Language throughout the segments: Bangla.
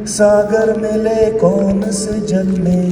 सागर मिले कौन से जल में।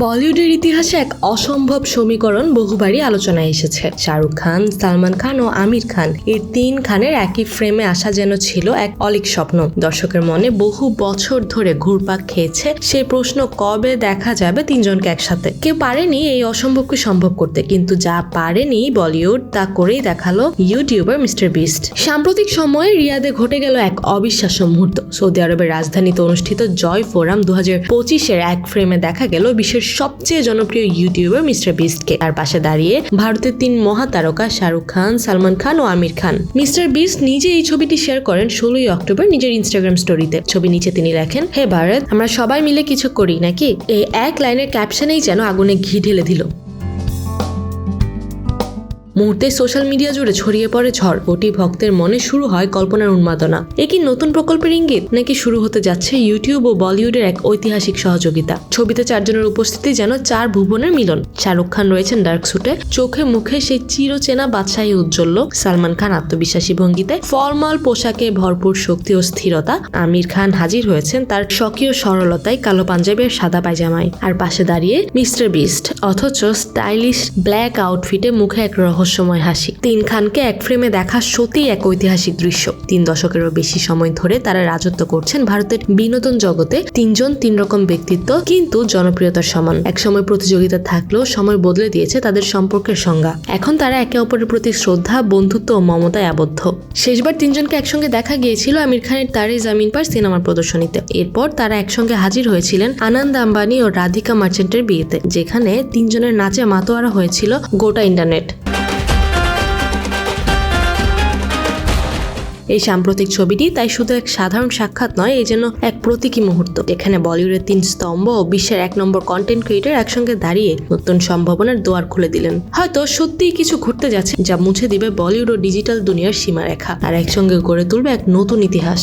বলিউডের ইতিহাসে এক অসম্ভব সমীকরণ বহুবারই আলোচনায় এসেছে। শাহরুখ খান, সালমান খান ও আমির খান, এই তিন খানের একই ফ্রেমে আসা যেন ছিল এক অলীক স্বপ্ন। দর্শকের মনে বহু বছর ধরে ঘুরপাক খেয়েছে সেই প্রশ্ন, কবে দেখা যাবে তিনজনকে একসাথে। কেউ পারেনি এই অসম্ভবকে সম্ভব করতে, কিন্তু যা পারেনি বলিউড তা করেই দেখালো ইউটিউবার মিস্টার বিস্ট। সাম্প্রতিক সময়ে রিয়াদে ঘটে গেল এক অবিশ্বাস্য মুহূর্ত। সৌদি আরবের রাজধানীতে অনুষ্ঠিত জয় ফোরাম 2025-এর এক ফ্রেমে দেখা গেল বিশ্বের সবচেয়ে জনপ্রিয় ইউটিউবার মিস্টার বিস্টকে। তার পাশে দাঁড়িয়ে ভারতের তিন মহাতারকা শাহরুখ খান, সালমান খান ও আমির খান। মিস্টার বিস্ট নিজে এই ছবিটি শেয়ার করেন 16 অক্টোবর নিজের ইনস্টাগ্রাম স্টোরিতে। ছবি নিচে তিনি লেখেন, হে ভারত, আমরা সবাই মিলে কিছু করি নাকি? এই এক লাইনের ক্যাপশনেই যেন আগুনে ঘি ঢেলে দিল। মুহূর্তে সোশ্যাল মিডিয়া জুড়ে ছড়িয়ে পড়ে ঝড়। কোটি ভক্তের মনে শুরু হয় কল্পনার উন্মাদনা। এ কি নতুন প্রকল্পের ইঙ্গিত, নাকি শুরু হতে যাচ্ছে ইউটিউব ও বলিউডের এক ঐতিহাসিক সহযোগিতা? ছবিতে চারজনের উপস্থিতি যেন চার ভুবনের মিলন। শাহরুখ খান রয়েছেন ডার্ক স্যুটে, চোখে মুখে সেই চিরচেনা বাদশাহী উজ্জ্বল্য। সালমান খান আত্মবিশ্বাসী ভঙ্গিতে, ফর্মাল পোশাকে ভরপুর শক্তি ও স্থিরতা। আমির খান হাজির হয়েছেন তার স্বকীয় সরলতায়, কালো পাঞ্জাবি আর সাদা পায়জামায়। আর পাশে দাঁড়িয়ে মিস্টার বিস্ট, অথচ স্টাইলিশ ব্ল্যাক আউটফিটে, মুখে এক রহস্যময় হাসি। তিন খানকে এক ফ্রেমে দেখা সত্যি এক ঐতিহাসিক দৃশ্য। 3 দশকেরও বেশি সময় ধরে তারা রাজত্ব করছেন ভারতের বিনোদন জগতে। তিনজন তিন রকম ব্যক্তিত্ব, কিন্তু জনপ্রিয়তার সমান। এক সময় প্রতিযোগিতা থাকলেও সময় বদলে দিয়েছে তাদের সম্পর্কের সংজ্ঞা। এখন তারা একে অপরের প্রতি শ্রদ্ধা, বন্ধুত্ব ও মমতায় আবদ্ধ। শেষবার তিনজনকে একসঙ্গে দেখা গিয়েছিল আমির খানের তারে জামিন পার সিনেমার প্রদর্শনীতে। এরপর তারা একসঙ্গে হাজির হয়েছিলেন আনন্দ আম্বানি ও রাধিকা মার্চেন্টের বিয়েতে, যেখানে তিনজনের নাচে মাতোয়ারা হয়েছিল গোটা ইন্টারনেট। এই সাম্প্রতিক ছবিটি তাই শুধু এক সাধারণ সাক্ষাৎ নয়, এই যেন এক প্রতীকী মুহূর্ত, যেখানে বলিউডের 3 স্তম্ভ ও বিশ্বের 1 নম্বর কন্টেন্ট ক্রিয়েটর একসঙ্গে দাঁড়িয়ে নতুন সম্ভাবনার দুয়ার খুলে দিলেন। হয়তো সত্যিই কিছু ঘটতে যাচ্ছে যা মুছে দিবে বলিউড ও ডিজিটাল দুনিয়ার সীমারেখা, আর একসঙ্গে গড়ে তুলবে এক নতুন ইতিহাস।